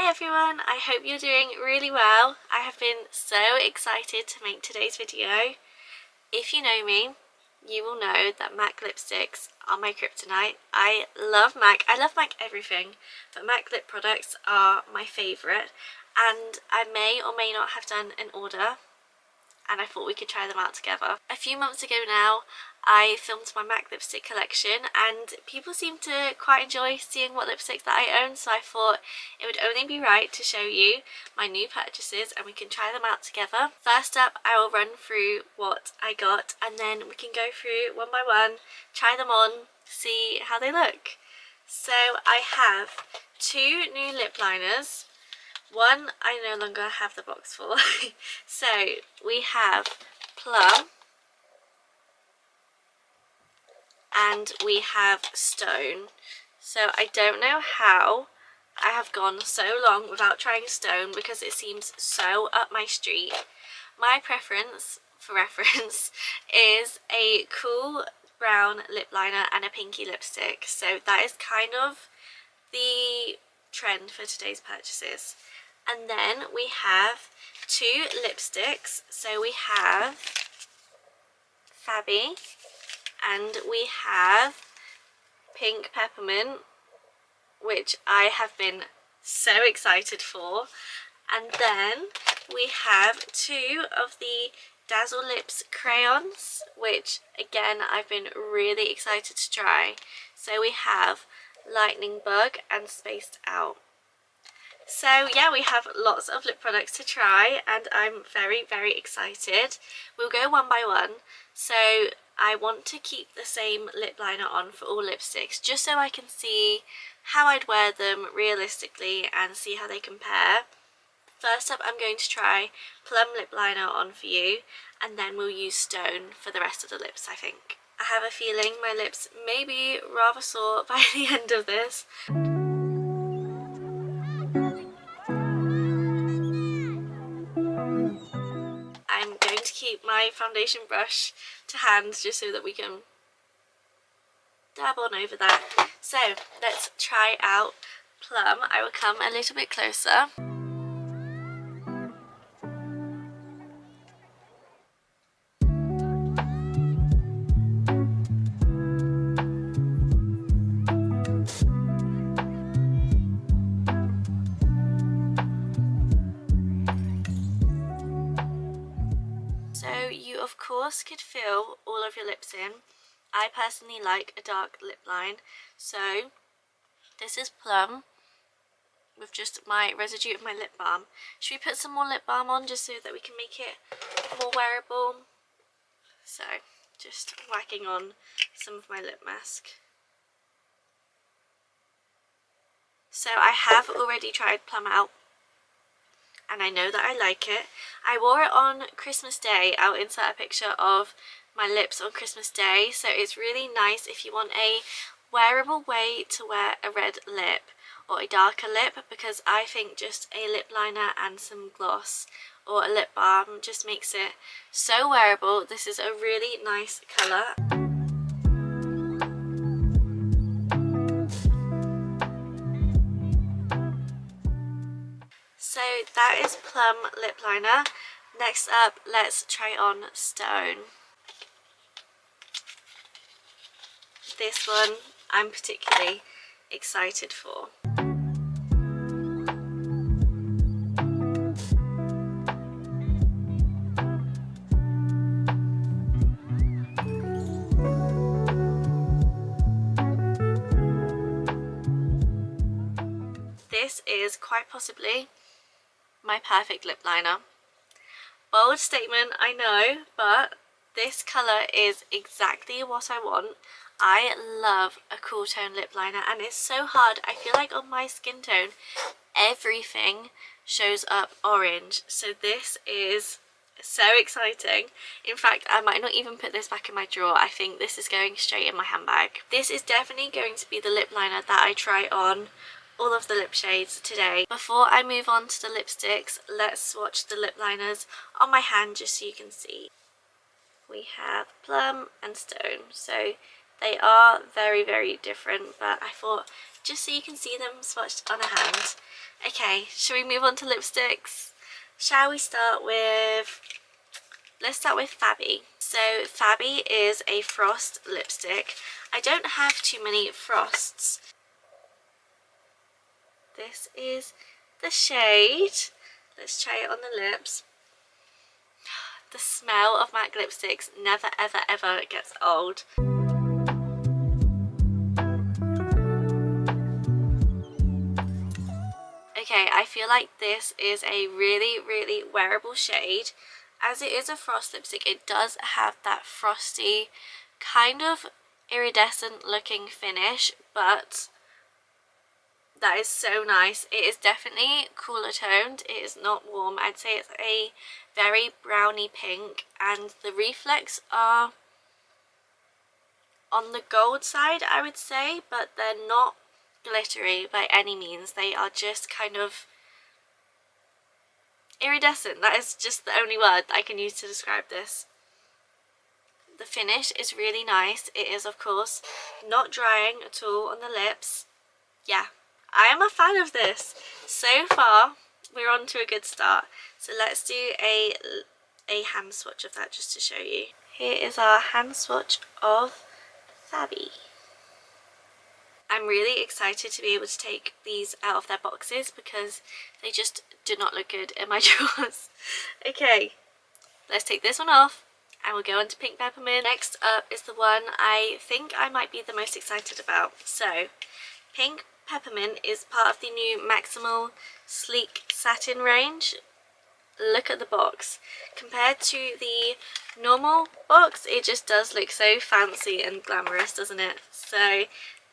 Hi everyone, I hope you're doing really well. I have been so excited to make today's video. If you know me, you will know that MAC lipsticks are my kryptonite. I love MAC everything, but MAC lip products are my favourite, and I may or may not have done an order, and I thought we could try them out together. A few months ago now, I filmed my MAC lipstick collection and people seem to quite enjoy seeing what lipsticks that I own, so I thought it would only be right to show you my new purchases and we can try them out together. First up, I will run through what I got and then we can go through one by one, try them on, see how they look. So I have two new lip liners. One I no longer have the box for. So we have Plum and we have Stone. So I don't know how I have gone so long without trying Stone because it seems so up my street. My preference, for reference, is a cool brown lip liner and a pinky lipstick. So that is kind of the trend for today's purchases. And then we have two lipsticks. So we have Fabby and we have Pink Peppermint, which I have been so excited for. And then we have two of the Dazzlelips crayons, which again I've been really excited to try. So we have Lightning Bug and Spaced Out. So yeah, we have lots of lip products to try and I'm very excited. We'll go one by one. So I want to keep the same lip liner on for all lipsticks just so I can see how I'd wear them realistically and see how they compare. First up, I'm going to try Plum lip liner on for you and then we'll use Stone for the rest of the lips, I think. I have a feeling my lips may be rather sore by the end of this. I'm going to keep my foundation brush to hand just so that we can dab on over that. So let's try out Plum. I will come a little bit closer. So you of course could fill all of your lips in. I personally like a dark lip line, so this is Plum with just my residue of my lip balm. Should we put some more lip balm on just so that we can make it more wearable? So just whacking on some of my lip mask. So I have already tried Plum out and I know that I like it. I wore it on Christmas Day. I'll insert a picture of my lips on Christmas Day, so it's really nice if you want a wearable way to wear a red lip or a darker lip, because I think just a lip liner and some gloss or a lip balm just makes it so wearable. This is a really nice colour. So that is Plum lip liner. Next up, let's try on Stone. This one I'm particularly excited for. This is quite possibly my perfect lip liner. Bold statement, I know, but this colour is exactly what I want. I love a cool tone lip liner and it's so hard. I feel like on my skin tone everything shows up orange, so this is so exciting. In fact, I might not even put this back in my drawer. I think this is going straight in my handbag. This is definitely going to be the lip liner that I try on all of the lip shades today. Before I move on to the lipsticks, let's swatch the lip liners on my hand just so you can see. We have Plum and Stone. So They are very, very different, but I thought just so you can see them swatched on a hand. Okay, shall we move on to lipsticks? Shall we start with, let's start with Fabby. So Fabby is a frost lipstick. I don't have too many frosts. This is the shade. Let's try it on the lips. The smell of MAC lipsticks never ever ever gets old. Okay, I feel like this is a really, really wearable shade. As it is a frost lipstick, it does have that frosty, kind of iridescent looking finish, but that is so nice. It is definitely cooler toned. It is not warm. I'd say it's a very browny pink, and the reflex are on the gold side, I would say, but they're not glittery by any means. They are just kind of iridescent. That is just the only word I can use to describe this. The finish is really nice. It is, of course, not drying at all on the lips. Yeah, I am a fan of this. So far, we're on to a good start. So let's do a hand swatch of that just to show you. Here is our hand swatch of Fabby. I'm really excited to be able to take these out of their boxes because they just do not look good in my drawers. Okay, let's take this one off and we'll go on to Pink Peppermint. Next up is the one I think I might be the most excited about. So, Pink Peppermint is part of the new Maximal Sleek Satin range. Look at the box. Compared to the normal box, it just does look so fancy and glamorous, doesn't it? So,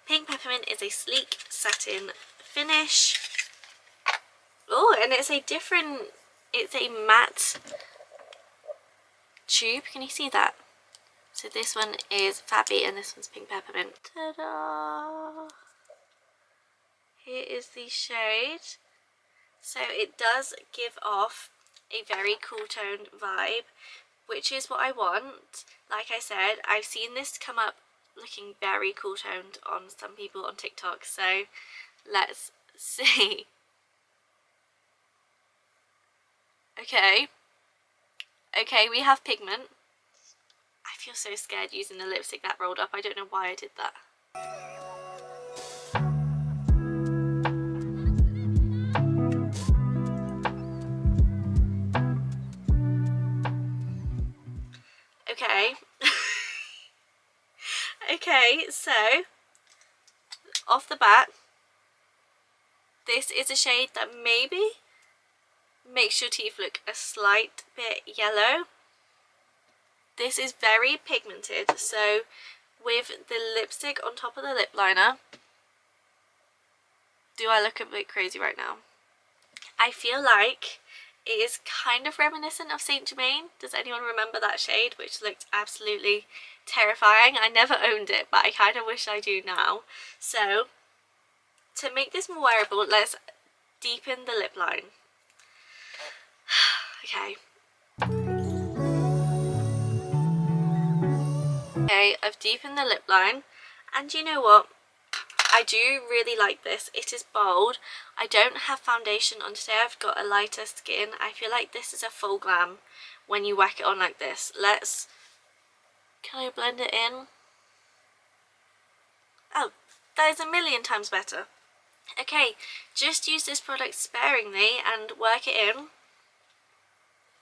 Pink Peppermint is a sleek satin finish. Oh, and it's a matte tube. Can you see that? So this one is Fabby and this one's Pink Peppermint. Ta-da! Here is the shade. So it does give off a very cool toned vibe, which is what I want. Like I said, I've seen this come up looking very cool toned on some people on TikTok, so let's see. Okay, we have pigment. I feel so scared using the lipstick that rolled up. I don't know why I did that. Okay. Okay, so off the bat, this is a shade that maybe makes your teeth look a slight bit yellow. This is very pigmented, so with the lipstick on top of the lip liner, do I look a bit crazy right now? I feel like it is kind of reminiscent of Saint Germain. Does anyone remember that shade, which looked absolutely terrifying? I never owned it, but I kind of wish I do now. So, to make this more wearable, let's deepen the lip line. Okay. Okay, I've deepened the lip line, and you know what? I do really like this. It is bold. I don't have foundation on today. I've got a lighter skin. I feel like this is a full glam when you whack it on like this. Can I blend it in? Oh, that is a million times better. Okay, just use this product sparingly and work it in.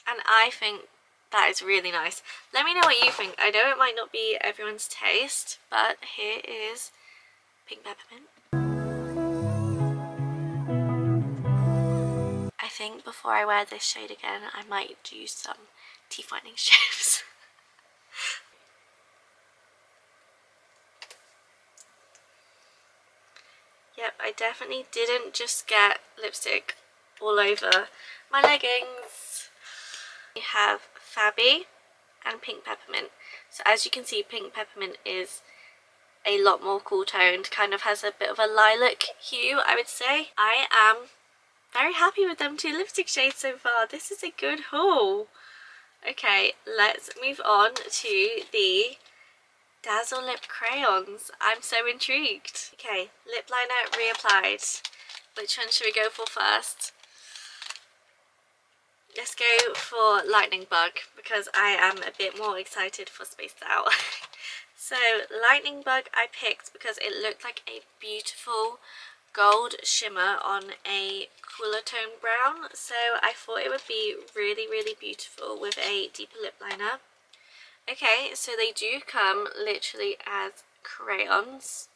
And I think that is really nice. Let me know what you think. I know it might not be everyone's taste, but here is Pink Peppermint. I think before I wear this shade again, I might do some teeth whitening strips. Yep, I definitely didn't just get lipstick all over my leggings. We have Fabby and Pink Peppermint. So as you can see, Pink Peppermint is a lot more cool toned, kind of has a bit of a lilac hue, I would say. I am very happy with them two lipstick shades so far. This is a good haul. Okay, let's move on to the Dazzlelip crayons. I'm so intrigued. Okay, lip liner reapplied. Which one should we go for first? Let's go for Lightning Bug because I am a bit more excited for Spaced Out. So Lightning Bug I picked because it looked like a beautiful gold shimmer on a cooler tone brown. So I thought it would be really, really beautiful with a deeper lip liner. Okay, so they do come literally as crayons.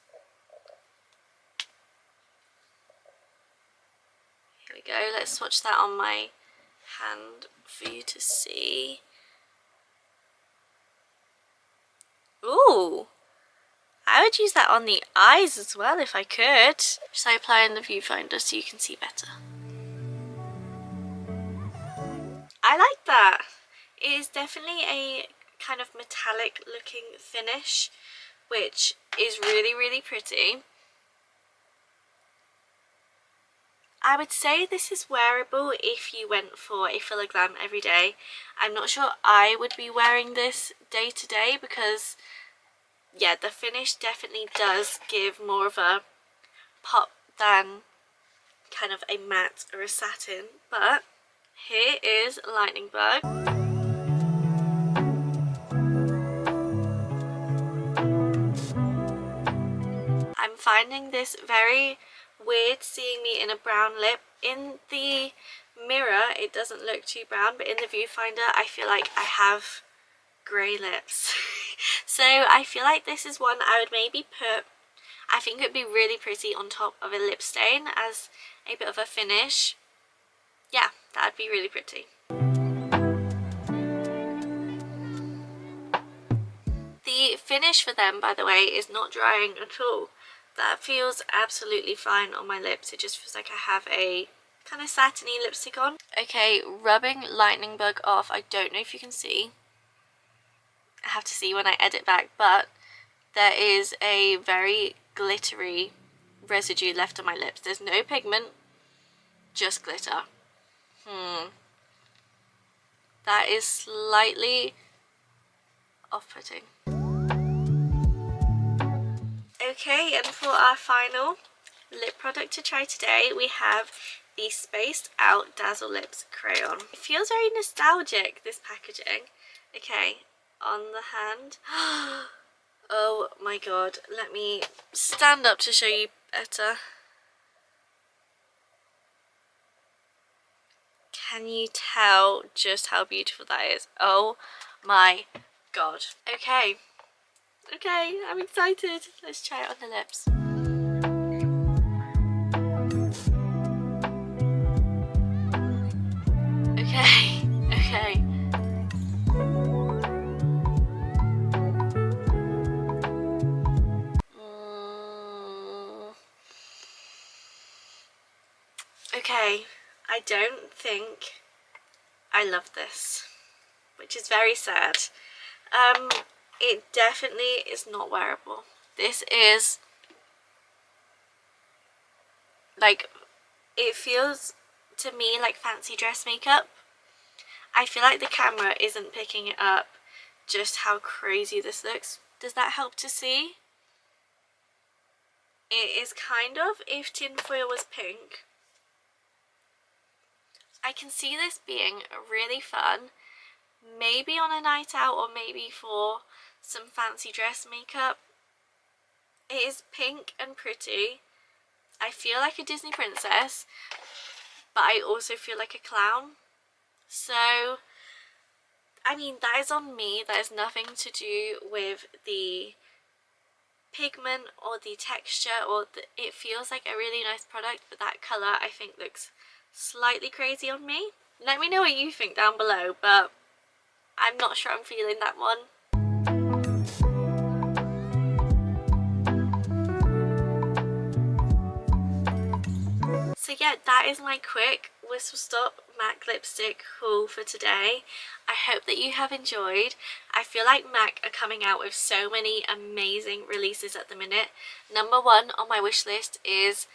Here we go. Let's swatch that on my hand for you to see. Ooh, I would use that on the eyes as well if I could. Should I apply in the viewfinder so you can see better? I like that. It is definitely a kind of metallic looking finish, which is really, really pretty. I would say this is wearable if you went for a filler glam every day. I'm not sure I would be wearing this day to day because, yeah, the finish definitely does give more of a pop than kind of a matte or a satin. But here is Lightning Bug. I'm finding this very weird seeing me in a brown lip. In the mirror it doesn't look too brown, but in the viewfinder I feel like I have grey lips. So I feel like this is one I would maybe put, I think it would be really pretty on top of a lip stain as a bit of a finish. Yeah, that would be really pretty. The finish for them, by the way, is not drying at all. That feels absolutely fine on my lips. It just feels like I have a kind of satiny lipstick on. Okay, rubbing Lightning Bug off. I don't know if you can see. I have to see when I edit back, but there is a very glittery residue left on my lips. There's no pigment, just glitter. That is slightly off-putting. Okay, and for our final lip product to try today, we have the Spaced Out Dazzlelips crayon. It feels very nostalgic, this packaging. Okay, on the hand. Oh my god, let me stand up to show you better. Can you tell just how beautiful that is? Oh my god. Okay, I'm excited. Let's try it on the lips. Okay. Okay, I don't think I love this, which is very sad. It definitely is not wearable. This is like, it feels to me like fancy dress makeup. I feel like the camera isn't picking it up just how crazy this looks. Does that help to see? It is kind of if tinfoil was pink. I can see this being really fun, maybe on a night out or maybe for some fancy dress makeup. It is pink and pretty. I feel like a Disney princess, but I also feel like a clown. So, I mean, that is on me. That has nothing to do with the pigment or the texture, or it feels like a really nice product, but that colour I think looks slightly crazy on me. Let me know what you think down below, but I'm not sure I'm feeling that one. So yeah, that is my quick whistle stop MAC lipstick haul for today. I hope that you have enjoyed. I feel like MAC are coming out with so many amazing releases at the minute. Number one on my wish list is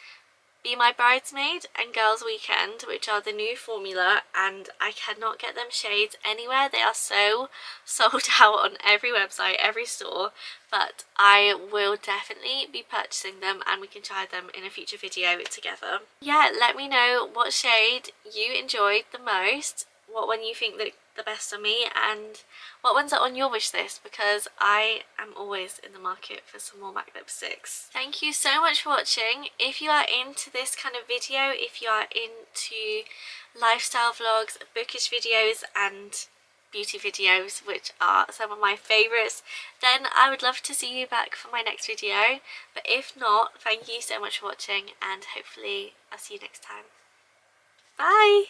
Be My Bridesmaid and Girls Weekend, which are the new formula, and I cannot get them shades anywhere. They are so sold out on every website, every store, but I will definitely be purchasing them and we can try them in a future video together. Yeah, let me know what shade you enjoyed the most, what one you think looked the best on me, and what ones are on your wish list, because I am always in the market for some more MAC lipsticks. Thank you so much for watching. If you are into this kind of video, if you are into lifestyle vlogs, bookish videos and beauty videos, which are some of my favourites, then I would love to see you back for my next video. But if not, thank you so much for watching and hopefully I'll see you next time. Bye!